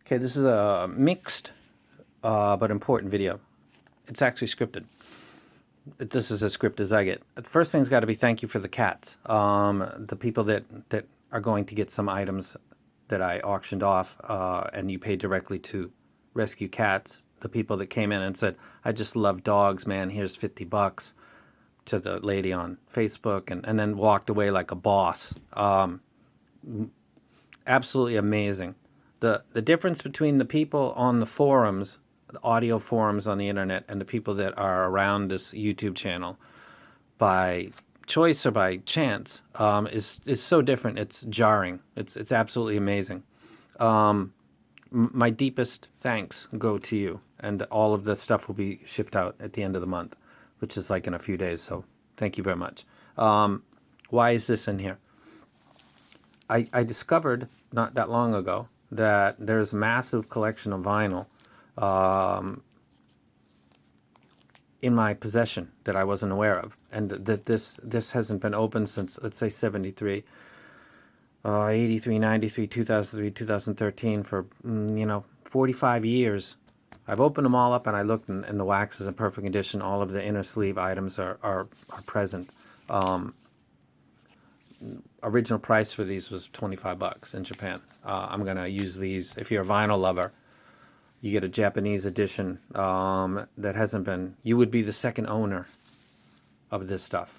Okay, this is a mixed but important video. It's actually scripted. This is as scripted as I get. The first thing's got to be thank you for the cats. The people that are going to get some items that I auctioned off, and you paid directly to Rescue Cats. The people that came in and said, "I just love dogs, man. Here's $50," to the lady on Facebook, and then walked away like a boss. Absolutely amazing. The difference between the people on the forums, the audio forums on the internet, and the people that are around this YouTube channel by choice or by chance is so different. It's jarring. It's absolutely amazing. My deepest thanks go to you, and all of the stuff will be shipped out at the end of the month, which is like in a few days. So thank you very much. Why is this in here? I discovered not that long ago that there's a massive collection of vinyl in my possession that I wasn't aware of, and that this hasn't been opened since, let's say, 73, 83, 93, 2003, 2013, for 45 years. I've opened them all up, and I looked, and the wax is in perfect condition. All of the inner sleeve items are present. Original price for these was $25 in Japan. I'm gonna use these. If you're a vinyl lover, you get a Japanese edition that hasn't been. You would be the second owner of this stuff.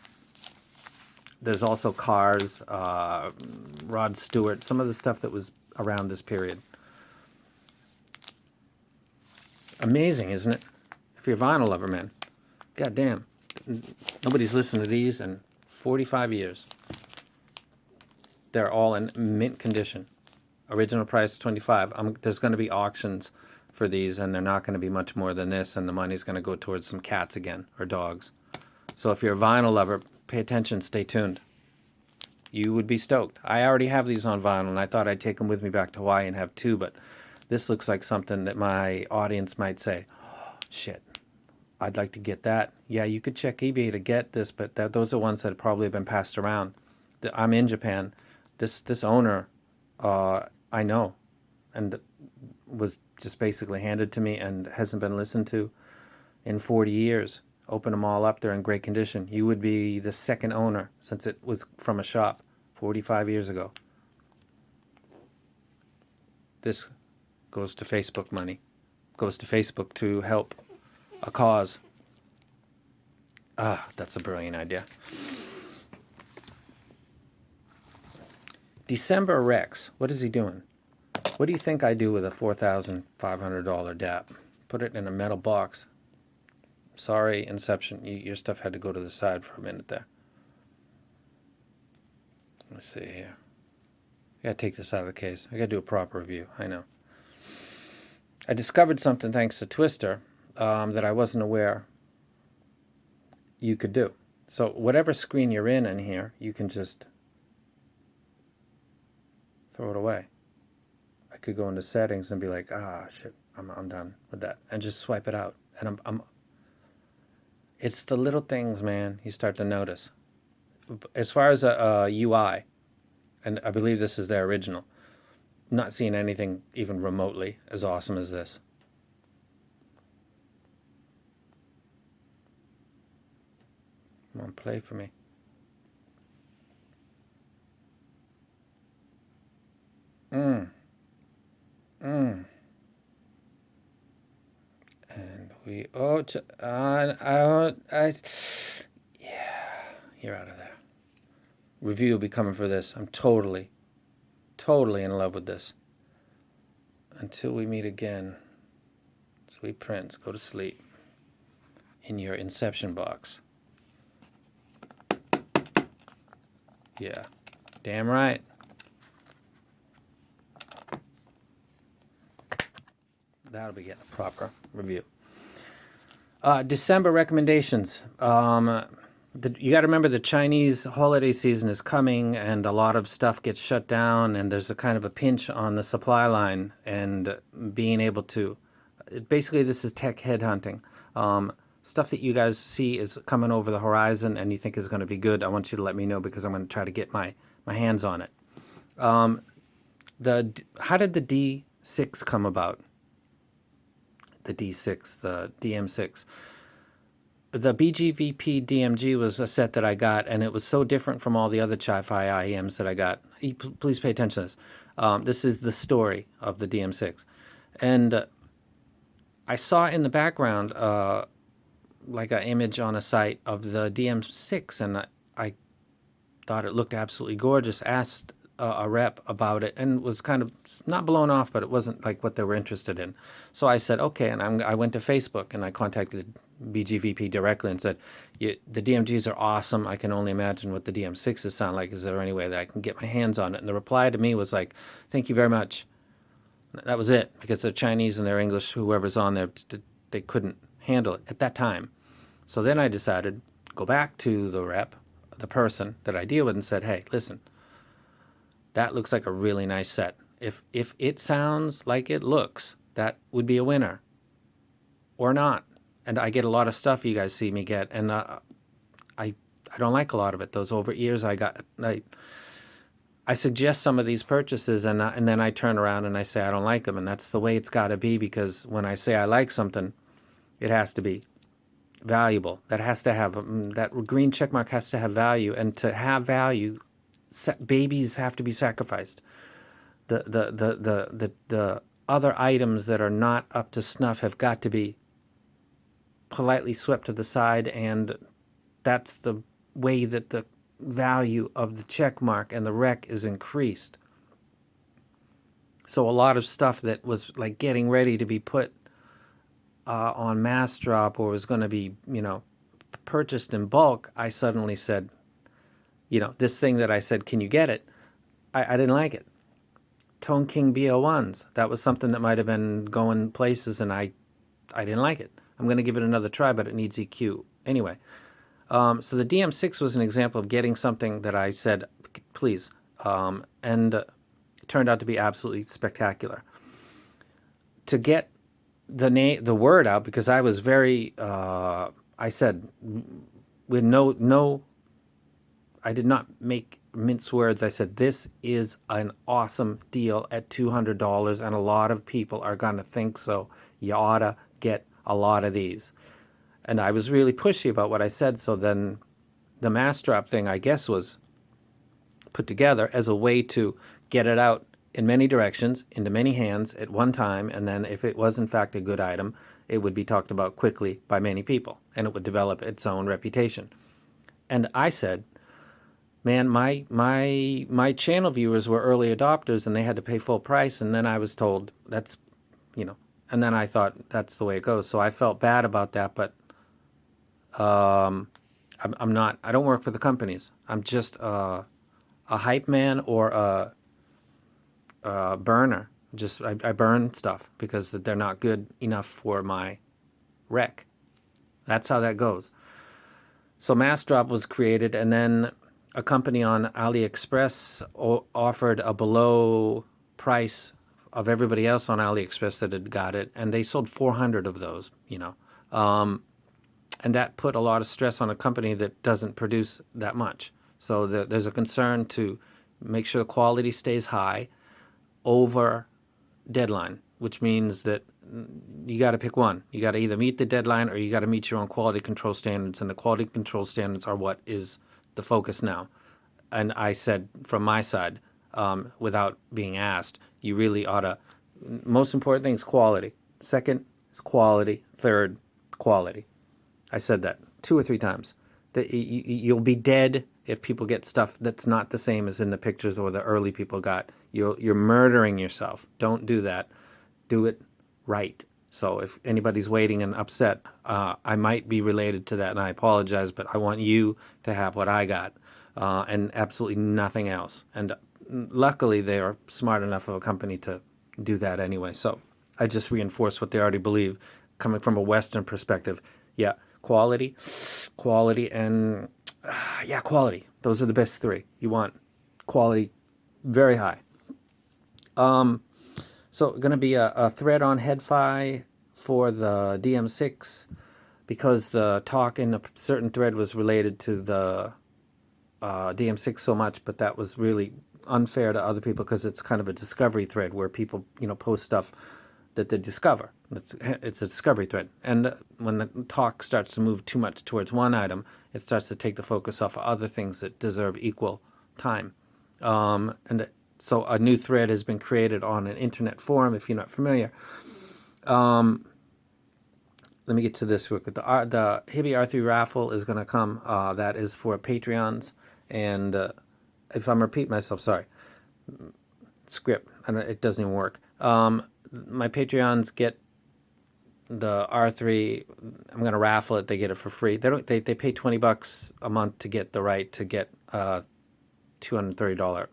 There's also Cars, Rod Stewart, some of the stuff that was around this period. Amazing, isn't it? If you're a vinyl lover, man, goddamn, nobody's listened to these in 45 years. They're all in mint condition. Original price $25. There's going to be auctions for these, and they're not going to be much more than this, and the money's going to go towards some cats again, or dogs. So if you're a vinyl lover, pay attention, stay tuned. You would be stoked. I already have these on vinyl, and I thought I'd take them with me back to Hawaii and have two, but this looks like something that my audience might say, oh, shit, I'd like to get that. Yeah, you could check eBay to get this, but those are ones that have probably been passed around. I'm in Japan. This owner, I know, and was just basically handed to me and hasn't been listened to in 40 years. Open them all up. They're in great condition. You would be the second owner since it was from a shop 45 years ago. This goes to Facebook money. Goes to Facebook to help a cause. That's a brilliant idea. December Rex. What is he doing? What do you think I do with a $4,500 DAP? Put it in a metal box. Sorry, Inception. Your stuff had to go to the side for a minute there. Let me see here. I gotta take this out of the case. I gotta do a proper review. I know. I discovered something thanks to Twister that I wasn't aware you could do. So whatever screen you're in here, you can just throw it away. I could go into settings and be like, shit, I'm done with that, and just swipe it out. And I'm it's the little things, man, you start to notice. As far as a UI, and I believe this is their original, not seeing anything even remotely as awesome as this. Come on, play for me. And we yeah, you're out of there. Review will be coming for this. I'm totally in love with this. Until we meet again, sweet prince, go to sleep in your Inception box. Yeah, damn right. That'll be getting a proper review. December recommendations. You got to remember the Chinese holiday season is coming, and a lot of stuff gets shut down, and there's a kind of a pinch on the supply line, and being able to, basically this is tech headhunting. Stuff that you guys see is coming over the horizon and you think is going to be good. I want you to let me know, because I'm going to try to get my hands on it. How did the DM6 come about. The D6, the DM6. The BGVP DMG was a set that I got, and it was so different from all the other Chi-Fi IEMs that I got. Please pay attention to this. This is the story of the DM6. And I saw in the background like an image on a site of the DM6, and I thought it looked absolutely gorgeous, asked a rep about it, and was kind of not blown off, but it wasn't like what they were interested in. So I said, okay, and I went to Facebook, and I contacted BGVP directly and said, the DMGs are awesome. I can only imagine what the DM6s sound like. Is there any way that I can get my hands on it? And the reply to me was like, thank you very much. That was it, because they're Chinese and they're English, whoever's on there, they couldn't handle it at that time. So then I decided, go back to the rep, the person that I deal with, and said, hey, listen, that looks like a really nice set. If it sounds like it looks, that would be a winner. Or not. And I get a lot of stuff you guys see me get, and I don't like a lot of it. Those over ears I suggest some of these purchases, and then I turn around and I say I don't like them, and that's the way it's got to be, because when I say I like something, it has to be valuable. That has to have that green check mark has to have value, and to have value, babies have to be sacrificed. The other items that are not up to snuff have got to be politely swept to the side, and that's the way that the value of the check mark and the rec is increased. So a lot of stuff that was like getting ready to be put on mass drop, or was going to be, purchased in bulk, I suddenly said, this thing that I said, can you get it? I didn't like it. Tone King BO1s, that was something that might have been going places, and I didn't like it. I'm going to give it another try, but it needs EQ. Anyway, so the DM6 was an example of getting something that I said, please, and it turned out to be absolutely spectacular. To get the word out, because I was very, I said, with I did not make mince words. I said, this is an awesome deal at $200, and a lot of people are going to think so. You ought to get a lot of these. And I was really pushy about what I said, so then the mass drop thing, I guess, was put together as a way to get it out in many directions, into many hands at one time, and then if it was in fact a good item, it would be talked about quickly by many people, and it would develop its own reputation. And I said, man, my channel viewers were early adopters, and they had to pay full price, and then I was told that's, and then I thought that's the way it goes. So I felt bad about that, but I'm not, I don't work for the companies. I'm just a hype man or a burner. Just I burn stuff because they're not good enough for my rec. That's how that goes. So Mass Drop was created, and then a company on AliExpress offered a below price of everybody else on AliExpress that had got it, and they sold 400 of those, and that put a lot of stress on a company that doesn't produce that much. So there's a concern to make sure the quality stays high over deadline, which means that you got to pick one. You got to either meet the deadline or you got to meet your own quality control standards, and the quality control standards are what is the focus now. And I said from my side, without being asked, you really ought to, most important thing is quality. Second is quality. Third, quality. I said that 2 or 3 times. That you'll be dead if people get stuff that's not the same as in the pictures or the early people got. You're murdering yourself. Don't do that. Do it right. So if anybody's waiting and upset, I might be related to that, and I apologize, but I want you to have what I got, and absolutely nothing else. And luckily, they are smart enough of a company to do that anyway. So I just reinforce what they already believe, coming from a Western perspective. Yeah, quality, and quality. Those are the best 3. You want quality very high. So going to be a thread on HeadFi for the DM6, because the talk in a certain thread was related to the DM6 so much, but that was really unfair to other people because it's kind of a discovery thread where people, post stuff that they discover. It's a discovery thread. And when the talk starts to move too much towards one item, it starts to take the focus off of other things that deserve equal time. So a new thread has been created on an internet forum, if you're not familiar. Let me get to this real quick. The Hibby R3 raffle is going to come. That is for Patreons. And if I'm repeating myself, sorry. Script. It doesn't even work. My Patreons get the R3. I'm going to raffle it. They get it for free. They pay $20 a month to get the right to get $230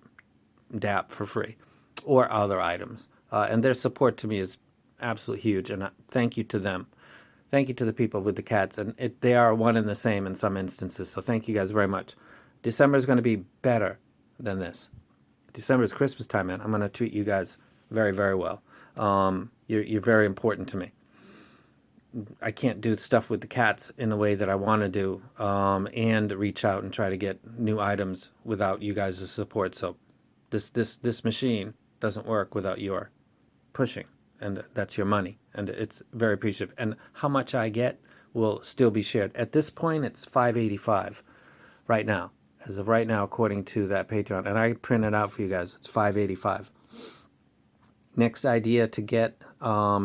DAP for free or other items. And their support to me is absolutely huge. And thank you to them. Thank you to the people with the cats. And they are one and the same in some instances. So thank you guys very much. December is going to be better than this. December is Christmas time, man. I'm going to treat you guys very, very well. You're very important to me. I can't do stuff with the cats in the way that I want to do and reach out and try to get new items without you guys' support. So this machine doesn't work without your pushing, and that's your money, and it's very appreciative. And how much I get will still be shared. At this point, it's $5.85 right now. As of right now, according to that Patreon, and I print it out for you guys, it's $5.85. Next idea to get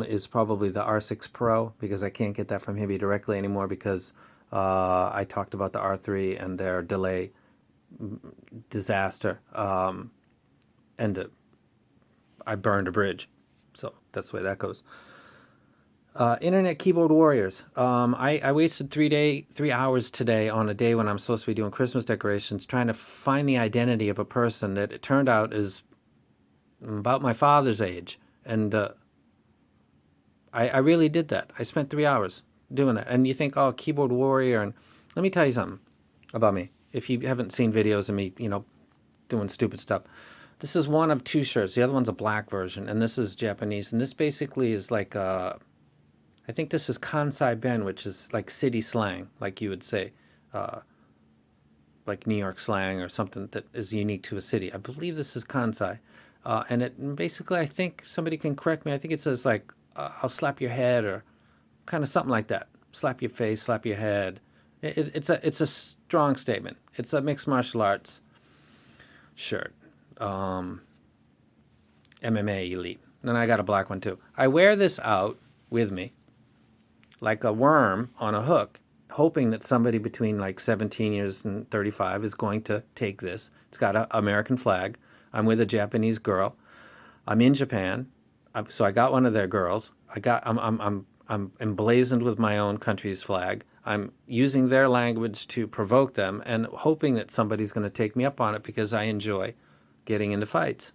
is probably the R6 Pro, because I can't get that from Hibby directly anymore because I talked about the R3 and their delay disaster, and I burned a bridge. So that's the way that goes. Internet Keyboard Warriors. I wasted 3 hours today on a day when I'm supposed to be doing Christmas decorations trying to find the identity of a person that it turned out is about my father's age. And I really did that. I spent 3 hours doing that. And you think, oh, Keyboard Warrior. And let me tell you something about me. If you haven't seen videos of me, doing stupid stuff. This is one of two shirts. The other one's a black version. And this is Japanese. And this basically is like I think this is Kansai Ben, which is like city slang, like you would say, like New York slang or something that is unique to a city. I believe this is Kansai. And it basically, I think somebody can correct me. I think it says like, I'll slap your head or kind of something like that. Slap your face, slap your head. It's a strong statement. It's a mixed martial arts shirt. MMA Elite. And I got a black one too. I wear this out with me like a worm on a hook, hoping that somebody between like 17 years and 35 is going to take this. It's got an American flag. I'm with a Japanese girl. I'm in Japan, so I got one of their girls. I'm emblazoned with my own country's flag. I'm using their language to provoke them and hoping that somebody's going to take me up on it because I enjoy getting into fights.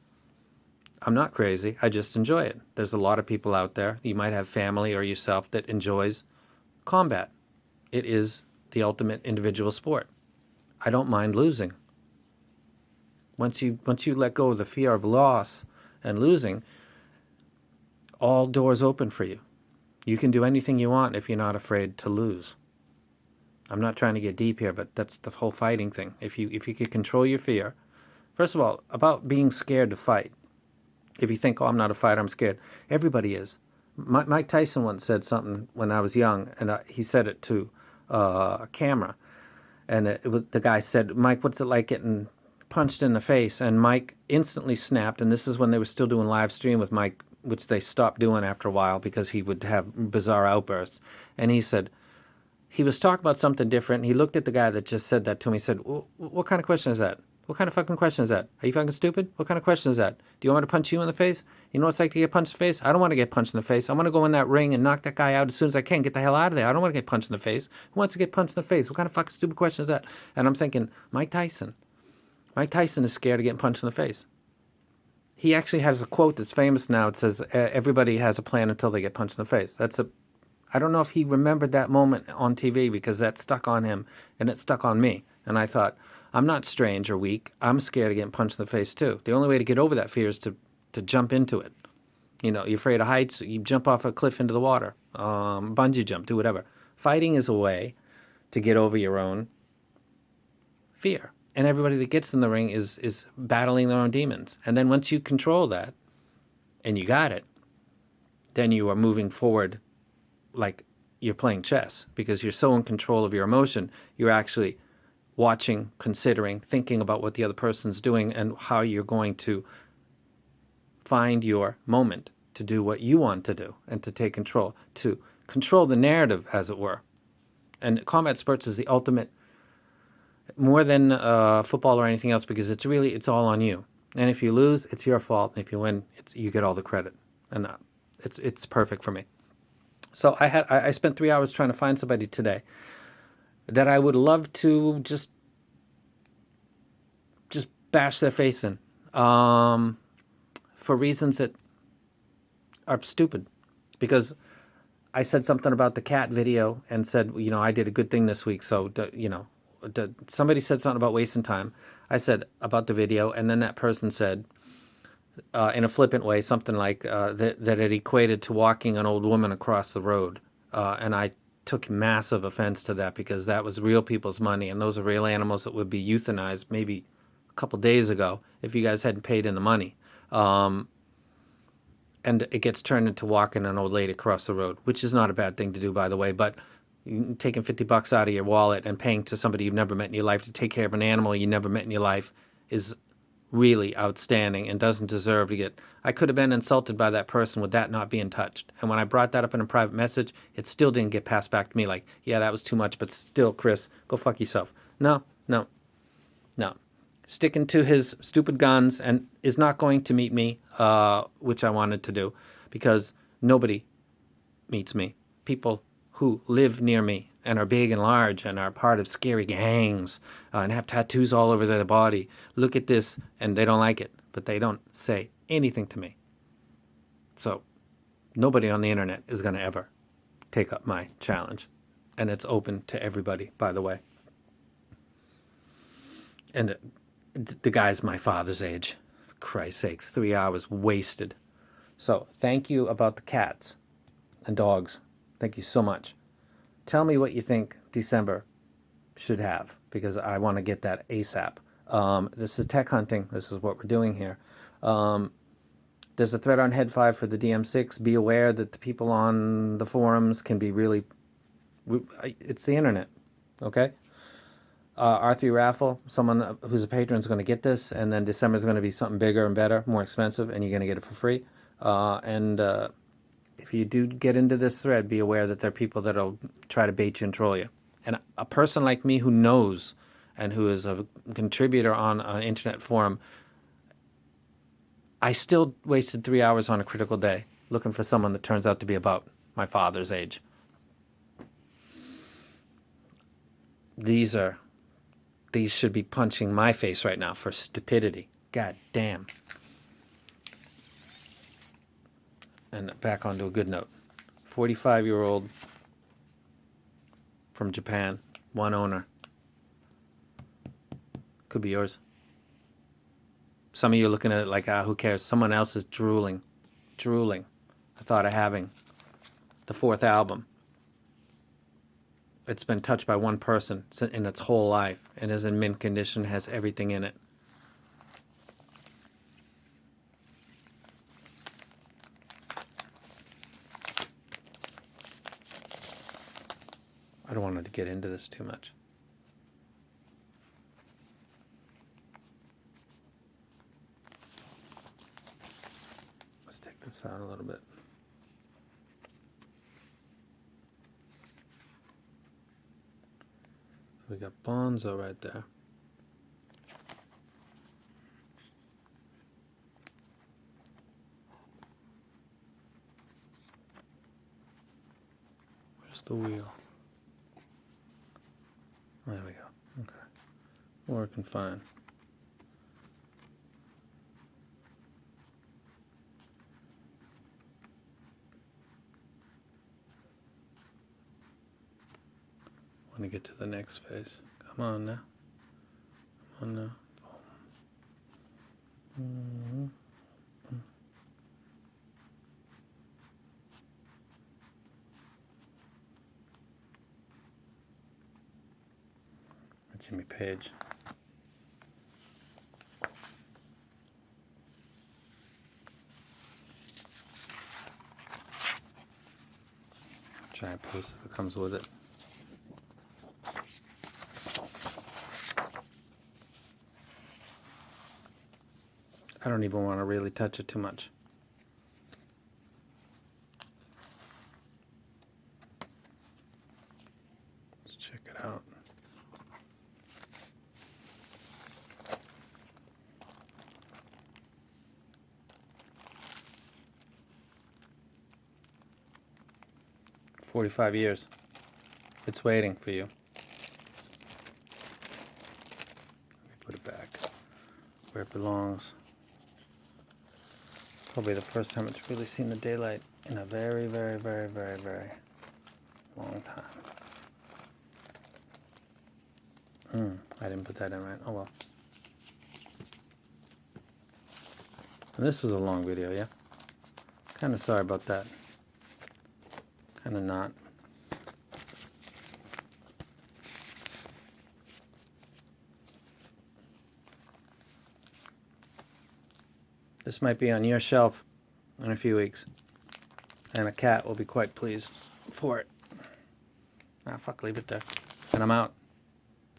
I'm not crazy. I just enjoy it. There's a lot of people out there. You might have family or yourself that enjoys combat. It is the ultimate individual sport. I don't mind losing. Once you let go of the fear of loss and losing, all doors open for you. You can do anything you want if you're not afraid to lose. I'm not trying to get deep here, but that's the whole fighting thing. If you could control your fear, first of all, about being scared to fight. If you think, oh, I'm not a fighter, I'm scared. Everybody is. Mike Tyson once said something when I was young, and he said it to a camera. And the guy said, Mike, what's it like getting punched in the face? And Mike instantly snapped, and this is when they were still doing live stream with Mike, which they stopped doing after a while because he would have bizarre outbursts. And he said, he was talking about something different. He looked at the guy that just said that to him. He said, what kind of question is that? What kind of fucking question is that? Are you fucking stupid? What kind of question is that? Do you want me to punch you in the face? You know what it's like to get punched in the face? I don't want to get punched in the face. I want to go in that ring and knock that guy out as soon as I can. Get the hell out of there. I don't want to get punched in the face. Who wants to get punched in the face? What kind of fucking stupid question is that? And I'm thinking, Mike Tyson. Mike Tyson is scared of getting punched in the face. He actually has a quote that's famous now. It says, everybody has a plan until they get punched in the face. I don't know if he remembered that moment on TV because that stuck on him and it stuck on me. And I thought, I'm not strange or weak. I'm scared of getting punched in the face too. The only way to get over that fear is to jump into it. You're afraid of heights, you jump off a cliff into the water, bungee jump, do whatever. Fighting is a way to get over your own fear. And everybody that gets in the ring is battling their own demons. And then once you control that and you got it, then you are moving forward like you're playing chess, because you're so in control of your emotion. You're actually watching, considering, thinking about what the other person's doing and how you're going to find your moment to do what you want to do and to take control, to control the narrative, as it were. And combat sports is the ultimate, more than football or anything else, because it's all on you. And if you lose, it's your fault. And if you win, you get all the credit. And it's perfect for me. So I spent 3 hours trying to find somebody today that I would love to just bash their face in, for reasons that are stupid. Because I said something about the cat video and said, I did a good thing this week. So, somebody said something about wasting time. I said about the video, and then that person said, in a flippant way, something like that it equated to walking an old woman across the road. And I took massive offense to that, because that was real people's money, and those are real animals that would be euthanized maybe a couple days ago if you guys hadn't paid in the money. And it gets turned into walking an old lady across the road, which is not a bad thing to do, by the way, but taking $50 out of your wallet and paying to somebody you've never met in your life to take care of an animal you never met in your life is really outstanding and doesn't deserve to get... I could have been insulted by that person with that not being touched. And when I brought that up in a private message, it still didn't get passed back to me like, yeah, that was too much, but still, Chris, go fuck yourself. No. Sticking to his stupid guns, and is not going to meet me, which I wanted to do, because nobody meets me. People who live near me and are big and large and are part of scary gangs and have tattoos all over their body look at this and they don't like it, but they don't say anything to me. So nobody on the internet is going to ever take up my challenge. And it's open to everybody, by the way. And the guy's my father's age. For Christ's sakes, 3 hours wasted. So thank you about the cats and dogs. Thank you so much. Tell me what you think December should have, because I want to get that ASAP. This is tech hunting. This is what we're doing here. There's a thread on Head 5 for the DM6. Be aware that the people on the forums can be really... It's the internet, okay? R3 raffle, someone who's a patron is going to get this, and then December is going to be something bigger and better, more expensive, and you're going to get it for free. If you do get into this thread, be aware that there are people that will try to bait you and troll you. And a person like me who knows and who is a contributor on an internet forum, I still wasted 3 hours on a critical day looking for someone that turns out to be about my father's age. These should be punching my face right now for stupidity. God damn. And back onto a good note. 45-year-old from Japan, one owner. Could be yours. Some of you are looking at it like, who cares? Someone else is drooling. The thought of having the fourth album. It's been touched by one person in its whole life and is in mint condition, has everything in it. I don't want to get into this too much. Let's take this out a little bit. We got Bonzo right there. Where's the wheel? There we go. Okay. Working fine. Want to get to the next phase. Come on now. Come on now. Mm-hmm. Jimmy Page. giant poster that comes with it. I don't even want to really touch it too much. Let's check it out. "45 years. It's waiting for you." Let me put it back where it belongs. Probably the first time it's really seen the daylight in a very, very, very, very, very long time. I didn't put that in right. Oh well. And this was a long video, yeah? Kind of sorry about that. Kind of not. This might be on your shelf in a few weeks. And a cat will be quite pleased for it. Ah, fuck, leave it there. And I'm out.